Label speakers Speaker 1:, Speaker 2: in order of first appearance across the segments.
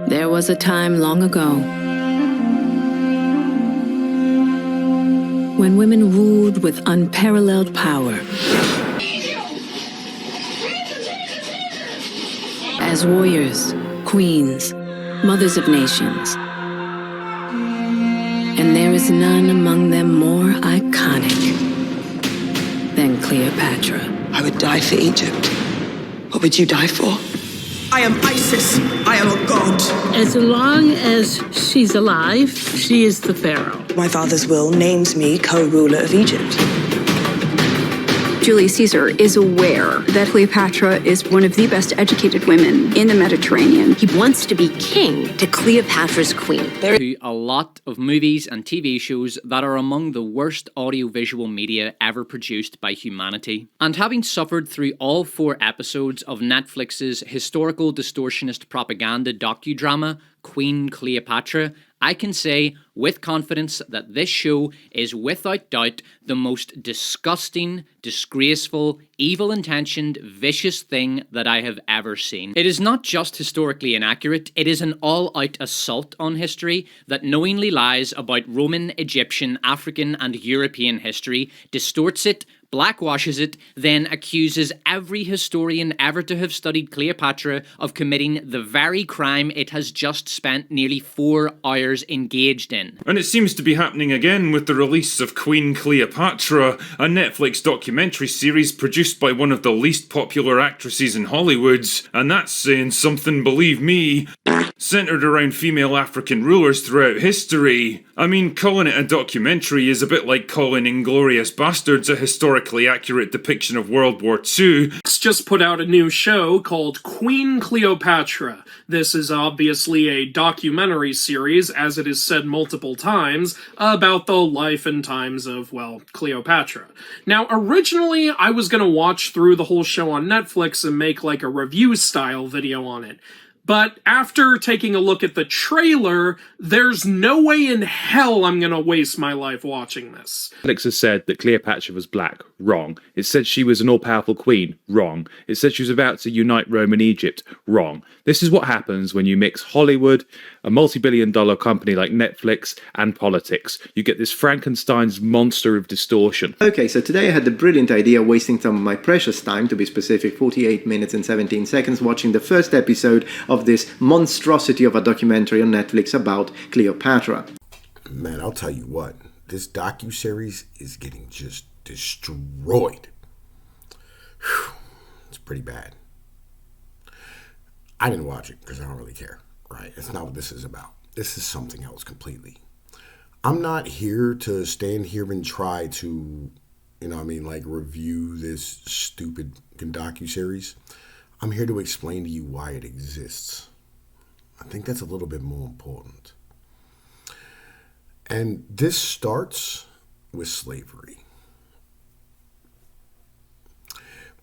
Speaker 1: There was a time long ago when women ruled with unparalleled power. As warriors, queens, mothers of nations. And there is none among them more iconic than Cleopatra.
Speaker 2: I would die for Egypt. What would you die for? I am Isis. I am a god.
Speaker 3: As long as she's alive, she is the pharaoh.
Speaker 2: My father's will names me co-ruler of Egypt.
Speaker 4: Julius Caesar is aware that Cleopatra is one of the best educated women in the Mediterranean.
Speaker 5: He wants to be king to Cleopatra's queen.
Speaker 6: To a lot of movies and TV shows that are among the worst audiovisual media ever produced by humanity. And having suffered through all 4 episodes of Netflix's historical distortionist propaganda docudrama, Queen Cleopatra, I can say with confidence that this show is without doubt the most disgusting, disgraceful, evil-intentioned, vicious thing that I have ever seen. It is not just historically inaccurate, it is an all-out assault on history that knowingly lies about Roman, Egyptian, African and European history, distorts it, blackwashes it, then accuses every historian ever to have studied Cleopatra of committing the very crime it has just spent nearly 4 hours engaged in.
Speaker 7: And it seems to be happening again with the release of Queen Cleopatra, a Netflix documentary series produced by one of the least popular actresses in Hollywood, and that's saying something, believe me, centred around female African rulers throughout history. I mean, calling it a documentary is a bit like calling Inglourious Bastards a historically accurate depiction of World War II.
Speaker 8: It's just put out a new show called Queen Cleopatra. This is obviously a documentary series, as it is said multiple times, about the life and times of, well, Cleopatra. Now, originally, I was gonna watch through the whole show on Netflix and make like a review-style video on it. But after taking a look at the trailer, there's no way in hell I'm gonna waste my life watching this.
Speaker 9: Netflix has said that Cleopatra was black. Wrong. It said she was an all-powerful queen. Wrong. It said she was about to unite Rome and Egypt. Wrong. This is what happens when you mix Hollywood, a multi-billion-dollar company like Netflix, and politics. You get this Frankenstein's monster of distortion.
Speaker 10: Okay, so today I had the brilliant idea of wasting some of my precious time, to be specific, 48 minutes and 17 seconds, watching the first episode of this monstrosity of a documentary on Netflix about Cleopatra.
Speaker 11: Man, I'll tell you what, this docuseries is getting just destroyed. Whew, it's pretty bad. I didn't watch it because I don't really care, right? It's not what this is about. This is something else completely. I'm not here to stand here and try to, review this stupid docuseries. I'm here to explain to you why it exists. I think that's a little bit more important. And this starts with slavery.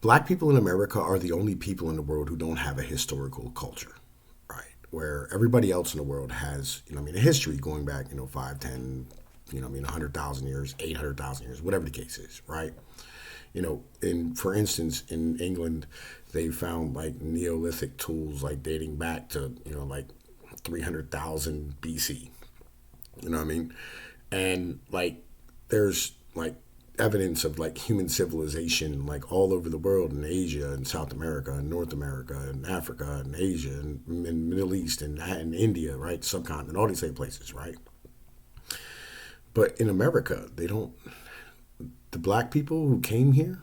Speaker 11: Black people in America are the only people in the world who don't have a historical culture, right? Where everybody else in the world has, a history going back, 5, 10, 100,000 years, 800,000 years, whatever the case is, right? For instance, in England, they found like Neolithic tools like dating back to, 300,000 BC. You know what I mean? And there's evidence of human civilization all over the world, in Asia and South America and North America and Africa and Asia and Middle East and India, right? Subcontinent, all these same places, right? But in America, the black people who came here,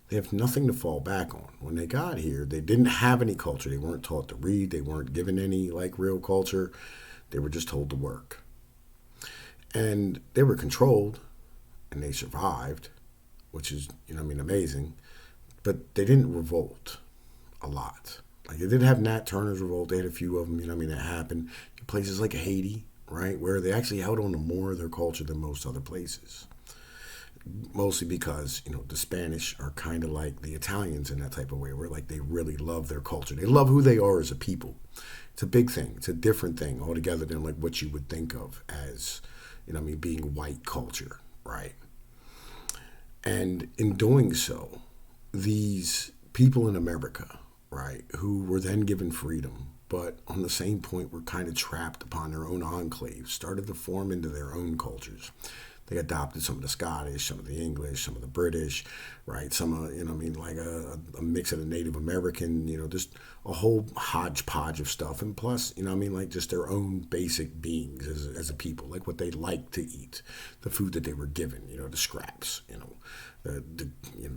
Speaker 11: they have nothing to fall back on. When they got here, they didn't have any culture. They weren't taught to read. They weren't given any real culture. They were just told to work. And they were controlled, and they survived, which is, amazing. But they didn't revolt a lot. They didn't have Nat Turner's revolt. They had a few of them, that happened. In places like Haiti, right, where they actually held on to more of their culture than most other places. Mostly because, the Spanish are kind of like the Italians in that type of way, where they really love their culture. They love who they are as a people. It's a big thing. It's a different thing altogether than what you would think of as, being white culture, right? And in doing so, these people in America, right, who were then given freedom, but on the same point were kind of trapped upon their own enclaves, started to form into their own cultures. They adopted some of the Scottish, some of the English, some of the British, right? Some of, like a mix of the Native American, just a whole hodgepodge of stuff. And plus, like just their own basic beings as a people, like what they like to eat, the food that they were given, the scraps, the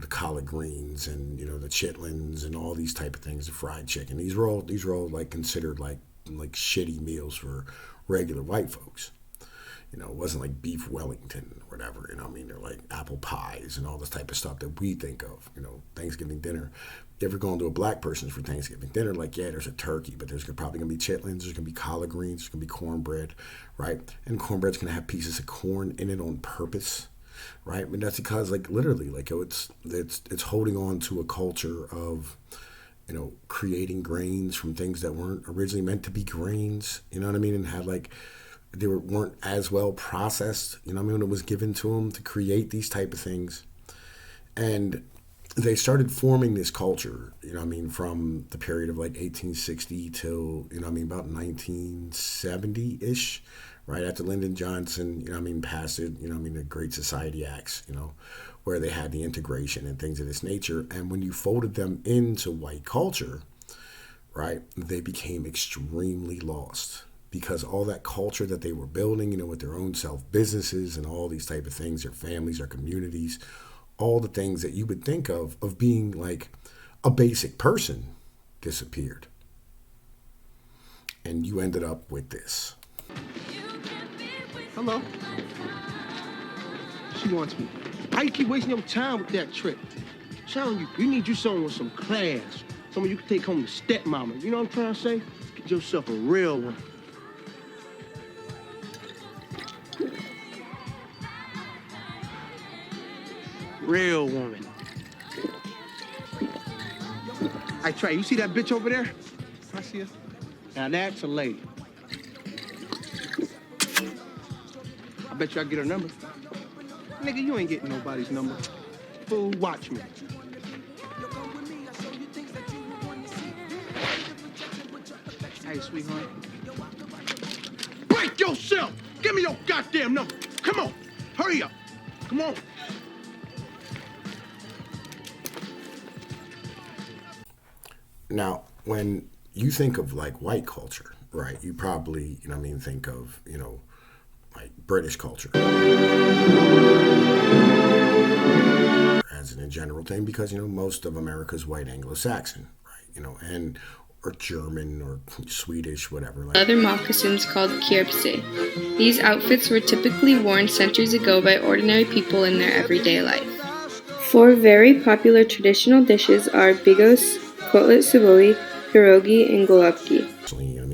Speaker 11: collard greens and, the chitlins and all these type of things, the fried chicken. These were all like considered like shitty meals for regular white folks. It wasn't like beef Wellington or whatever, they're like apple pies and all this type of stuff that we think of, Thanksgiving dinner. If you're going to a black person's for Thanksgiving dinner, like, yeah, there's a turkey, but there's probably going to be chitlins, there's going to be collard greens, there's going to be cornbread, right? And cornbread's going to have pieces of corn in it on purpose, right? That's because, like, literally, like, it's holding on to a culture of, creating grains from things that weren't originally meant to be grains, and had, like, they weren't as well processed, when it was given to them to create these type of things. And they started forming this culture, from the period of like 1860 till, about 1970-ish, right after Lyndon Johnson, passed it, the Great Society Acts, where they had the integration and things of this nature. And when you folded them into white culture, right, they became extremely lost. Because all that culture that they were building, with their own self-businesses and all these type of things, their families, their communities, all the things that you would think of being like a basic person disappeared. And you ended up with this.
Speaker 12: Hello. She wants me. Why you keep wasting your time with that trick? I'm telling you need you someone with some class. Someone you can take home to stepmama. You know what I'm trying to say? Get yourself a real one. Real woman. I try. You see that bitch over there? I see her. Now that's a lady. I bet you I get her number. Nigga, you ain't getting nobody's number. Fool, watch me. Hey, sweetheart. Break yourself! Give me your goddamn number. Come on. Hurry up. Come on.
Speaker 11: Now, when you think of like white culture, right, you probably, think of, like British culture as in a general thing because, most of America's white Anglo-Saxon, right, and or German or Swedish, whatever.
Speaker 13: Leather moccasins called kierpse. These outfits were typically worn centuries ago by ordinary people in their everyday life. Four very popular traditional dishes are bigos, kotlet saboli, pierogi, and golubki.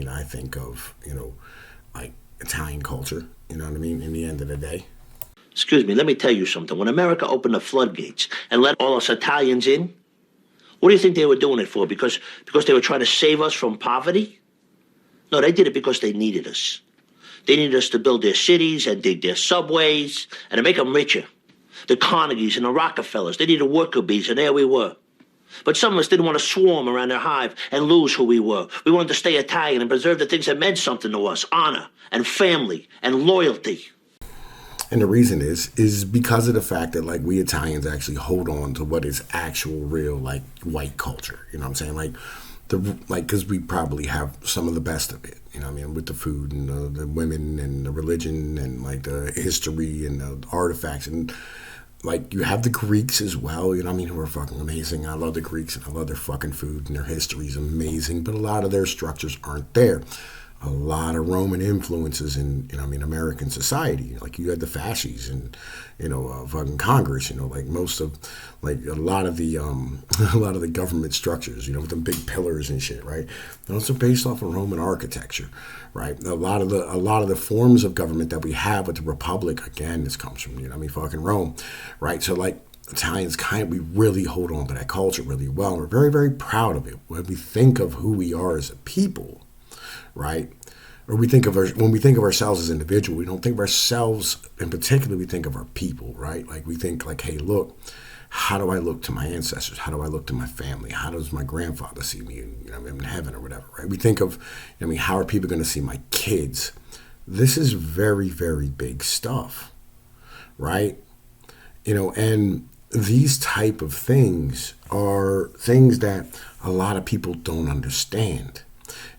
Speaker 11: I think of, like Italian culture, in the end of the day.
Speaker 14: Excuse me, let me tell you something. When America opened the floodgates and let all us Italians in, what do you think they were doing it for? Because they were trying to save us from poverty? No, they did it because they needed us. They needed us to build their cities and dig their subways and to make them richer. The Carnegies and the Rockefellers, they needed worker bees, and there we were. But some of us didn't want to swarm around their hive and lose who we were. We wanted to stay Italian and preserve the things that meant something to us. Honor and family and loyalty.
Speaker 11: And the reason is because of the fact that, like, we Italians actually hold on to what is actual, real, like, white culture. You know what I'm saying? Because we probably have some of the best of it. You know what I mean? With the food and the women and the religion and, like, the history and the artifacts. And, like, you have the Greeks as well, you know what I mean, who are fucking amazing. I love the Greeks and I love their fucking food and their history is amazing. But a lot of their structures aren't there. A lot of Roman influences in, American society. Like, you had the fasces and, fucking Congress, like most of, like a lot of the government structures, with the big pillars and shit, right? Those are based off of Roman architecture, right? A lot of the forms of government that we have with the Republic, again, this comes from, fucking Rome, right? So, like, Italians we really hold on to that culture really well. We're very, very proud of it. When we think of who we are as a people, right? Or when we think of ourselves as individuals, we don't think of ourselves in particular, we think of our people, right? Like, we think like, hey, look, how do I look to my ancestors? How do I look to my family? How does my grandfather see me in heaven or whatever, right? We think of, how are people going to see my kids? This is very, very big stuff, right? And these type of things are things that a lot of people don't understand.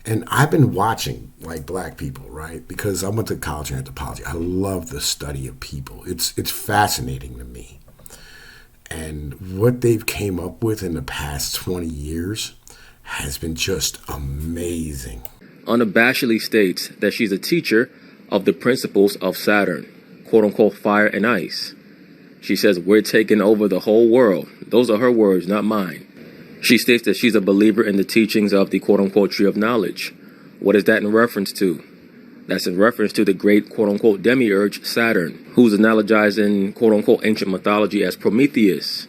Speaker 11: And I've been watching like black people, right? Because I went to college in anthropology. I love the study of people. It's fascinating to me. And what they've came up with in the past 20 years has been just amazing.
Speaker 15: Unabashedly states that she's a teacher of the principles of Saturn, quote unquote fire and ice. She says, we're taking over the whole world. Those are her words, not mine. She states that she's a believer in the teachings of the quote-unquote tree of knowledge. What is that in reference to? That's in reference to the great quote-unquote demiurge Saturn, who's analogized in quote-unquote ancient mythology as Prometheus,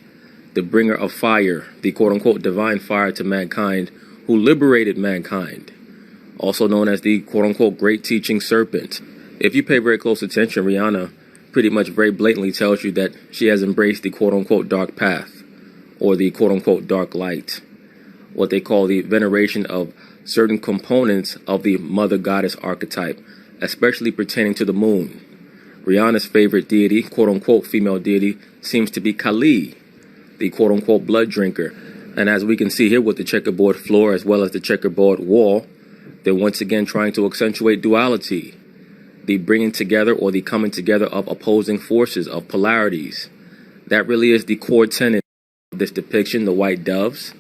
Speaker 15: the bringer of fire, the quote-unquote divine fire to mankind, who liberated mankind. Also known as the quote-unquote great teaching serpent. If you pay very close attention, Rihanna pretty much very blatantly tells you that she has embraced the quote-unquote dark path, or the quote-unquote dark light, what they call the veneration of certain components of the mother goddess archetype, especially pertaining to the moon. Rihanna's favorite deity, quote-unquote female deity, seems to be Kali, the quote-unquote blood drinker. And as we can see here with the checkerboard floor as well as the checkerboard wall, they're once again trying to accentuate duality, the bringing together or the coming together of opposing forces, of polarities. That really is the core tenet of this depiction, the white doves.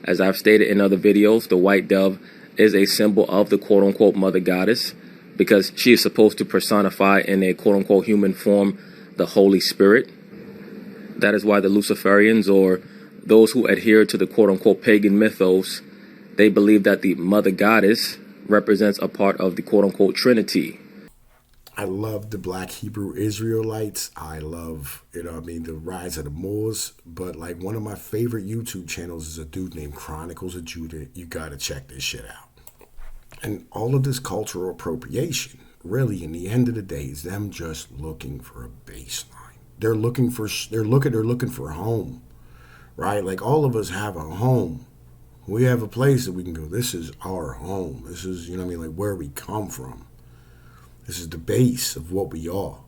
Speaker 15: As I've stated in other videos, the white dove is a symbol of the quote-unquote mother goddess because she is supposed to personify in a quote-unquote human form the Holy Spirit. That is why the Luciferians, or those who adhere to the quote-unquote pagan mythos, they believe that the mother goddess represents a part of the quote-unquote Trinity.
Speaker 11: I love the Black Hebrew Israelites. I love, the rise of the Moors. But like one of my favorite YouTube channels is a dude named Chronicles of Judah. You got to check this shit out. And all of this cultural appropriation, really, in the end of the day, is them just looking for a baseline. They're looking for a home, right? Like all of us have a home. We have a place that we can go, this is our home. This is, like where we come from. This is the base of what we are,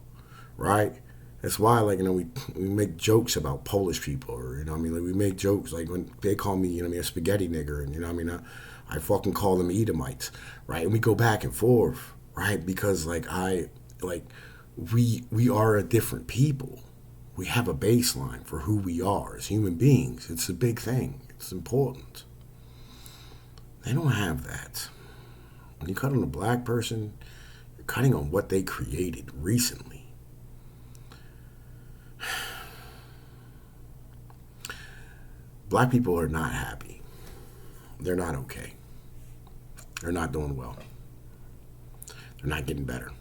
Speaker 11: right? That's why, we make jokes about Polish people, or, we make jokes, like when they call me, a spaghetti nigger, and, I fucking call them Edomites, right? And we go back and forth, right? Because, we are a different people. We have a baseline for who we are as human beings. It's a big thing. It's important. They don't have that. When you cut on a black person, cutting on what they created recently. Black people are not happy. They're not okay. They're not doing well. They're not getting better.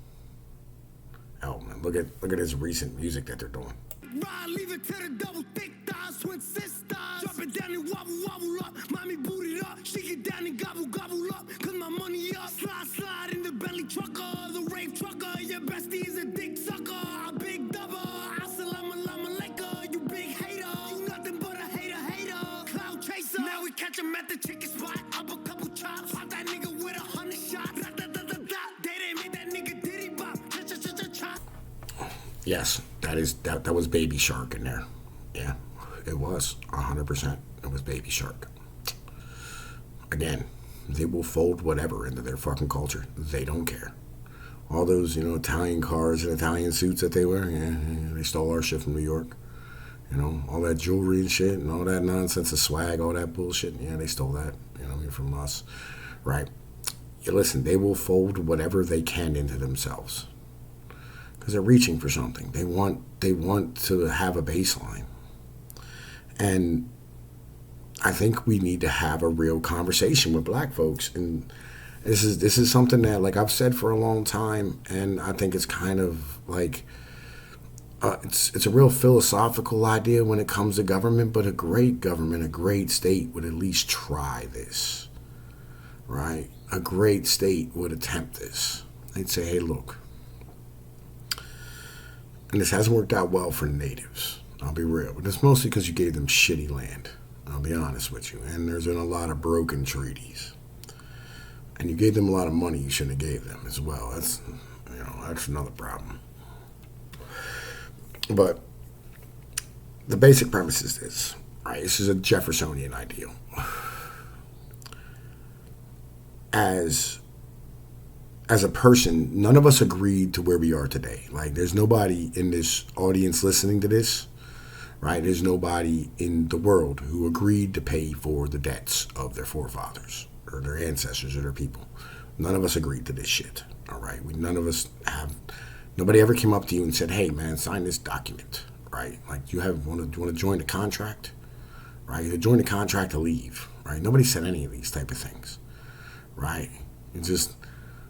Speaker 11: Oh man, look at this recent music that they're doing.
Speaker 16: Ride, leave it to the double thick thighs, twin sisters. Drop it down and wobble, wobble up. Mommy boot it up. Shake it down and gobble, gobble up. Cause my money up. Slide, slide in the belly trucker. The rave trucker. Your bestie is a dick sucker. A big double. Assalamu alaikum. You big hater. You nothing but a hater, hater. Cloud chaser. Now we catch him at the chicken spot. Up a couple chops. Pop that nigga with 100 shots. Da, da, da, da, da. They didn't make that nigga diddy bop. Cha, cha, cha, cha, cha.
Speaker 11: Yes, that was Baby Shark in there. Yeah, it was 100%. It was Baby Shark. Again, they will fold whatever into their fucking culture. They don't care. All those, Italian cars and Italian suits that they wear, yeah, they stole our shit from New York. All that jewelry and shit and all that nonsense, the swag, all that bullshit. Yeah, they stole that, from us, right? Yeah, listen, they will fold whatever they can into themselves. Because they're reaching for something. They want to have a baseline. And I think we need to have a real conversation with black folks. And this is something that, like I've said for a long time, and I think it's kind of like it's a real philosophical idea when it comes to government, but a great government, a great state would at least try this, right? A great state would attempt this. They'd say, hey, look, and this hasn't worked out well for natives. I'll be real. But it's mostly because you gave them shitty land. I'll be honest with you. And there's been a lot of broken treaties. And you gave them a lot of money you shouldn't have gave them as well. That's, that's another problem. But the basic premise is this, right? This is a Jeffersonian ideal. As a person, none of us agreed to where we are today. Like, there's nobody in this audience listening to this, right? There's nobody in the world who agreed to pay for the debts of their forefathers or their ancestors or their people. None of us agreed to this shit, all right? None of us have, nobody ever came up to you and said, hey, man, sign this document, right? Like, do you want to join the contract, right? You join the contract to leave, right? Nobody said any of these type of things, right? It's just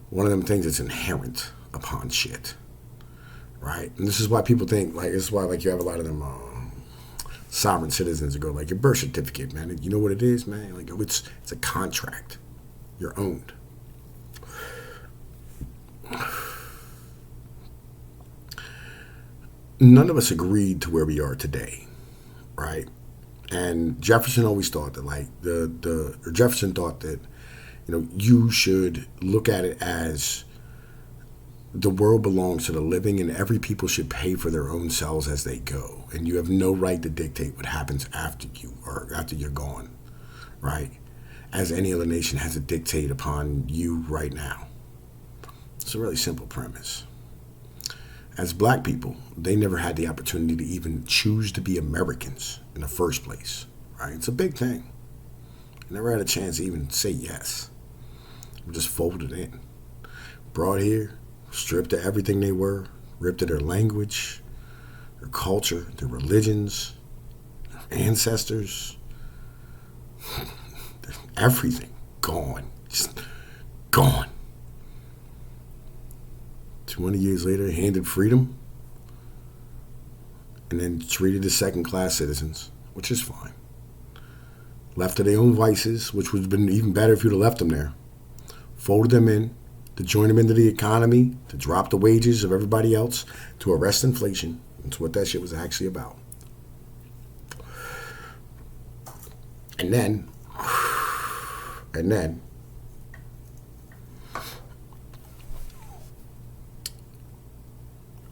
Speaker 11: one of them things that's inherent upon shit, right? And this is why people think, like, this is why, like, you have a lot of them sovereign citizens that go, like, your birth certificate, man, you know what it is, man? Like, it's a contract. You're owned. None of us agreed to where we are today, right? And Jefferson always thought that, like, Jefferson thought that, you should look at it as the world belongs to the living and every people should pay for their own selves as they go. And you have no right to dictate what happens after you or after you're gone, right? As any other nation has a dictate upon you right now. It's a really simple premise. As black people, they never had the opportunity to even choose to be Americans in the first place, right? It's a big thing. Never had a chance to even say yes. We're just folded in. Brought here, stripped of everything they were, ripped of their language, their culture, their religions, their ancestors, everything gone. Just gone. 20 years later, handed freedom, and then treated as second-class citizens, which is fine. Left to their own vices, which would have been even better if you'd have left them there. Folded them in, to join them into the economy, to drop the wages of everybody else, to arrest inflation. That's what that shit was actually about. And then,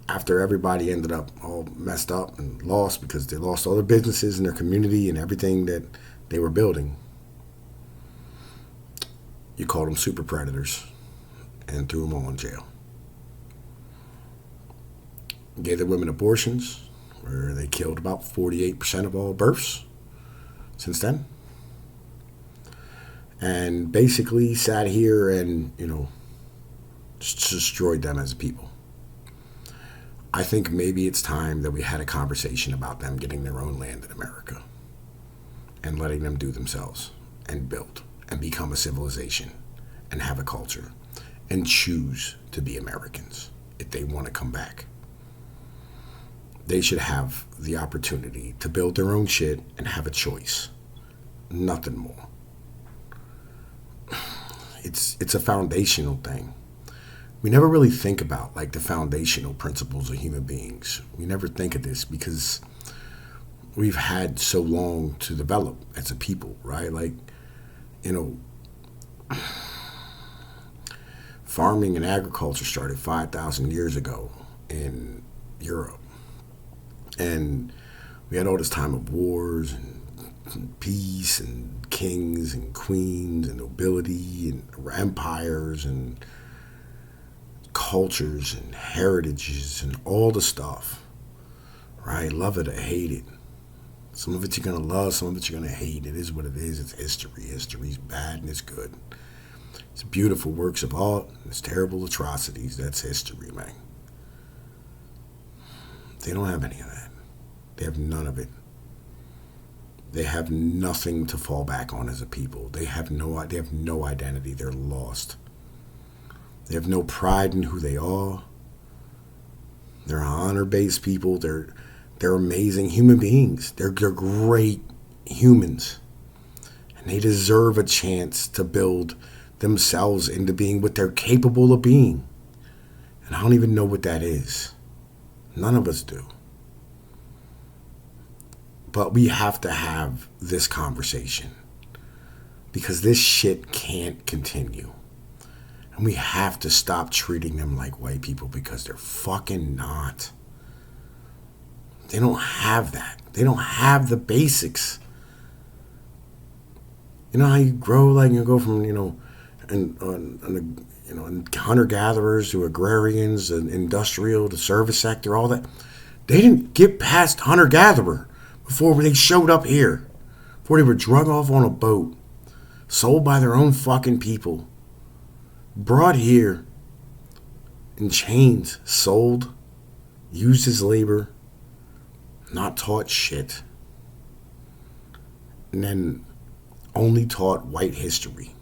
Speaker 11: after everybody ended up all messed up and lost because they lost all their businesses and their community and everything that they were building, you called them super predators and threw them all in jail. Gave the women abortions, where they killed about 48% of all births since then. And basically sat here and, just destroyed them as a people. I think maybe it's time that we had a conversation about them getting their own land in America and letting them do themselves and build and become a civilization and have a culture and choose to be Americans if they want to come back. They should have the opportunity to build their own shit and have a choice. Nothing more. It's a foundational thing. We never really think about, like, the foundational principles of human beings. We never think of this because we've had so long to develop as a people, right? Like, farming and agriculture started 5,000 years ago in Europe. And we had all this time of wars and peace and kings and queens and nobility and empires and cultures and heritages and all the stuff, right? Love it or hate it. Some of it you're going to love, some of it you're going to hate. It is what it is. It's history. History's bad and it's good. It's beautiful works of art. It's terrible atrocities. That's history, man. They don't have any of that. They have none of it. They have nothing to fall back on as a people. They have no identity. They're lost. They have no pride in who they are. They're honor-based people. They're amazing human beings. They're great humans. And they deserve a chance to build themselves into being what they're capable of being. And I don't even know what that is. None of us do. But we have to have this conversation because this shit can't continue. And we have to stop treating them like white people because they're fucking not. They don't have that. They don't have the basics. You know how you grow, like you go from, hunter-gatherers to agrarians and industrial to service sector, all that. They didn't get past hunter-gatherer before they showed up here. Before they were drug off on a boat. Sold by their own fucking people. Brought here in chains. Sold. Used as labor. Not taught shit. And then only taught white history.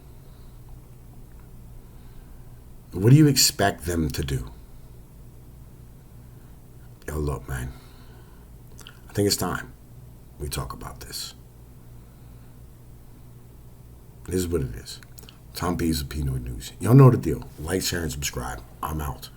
Speaker 11: What do you expect them to do? Yo, look, man. I think it's time we talk about this. This is what it is. Tom Pease of Pnoid News. Y'all know the deal. Like, share, and subscribe. I'm out.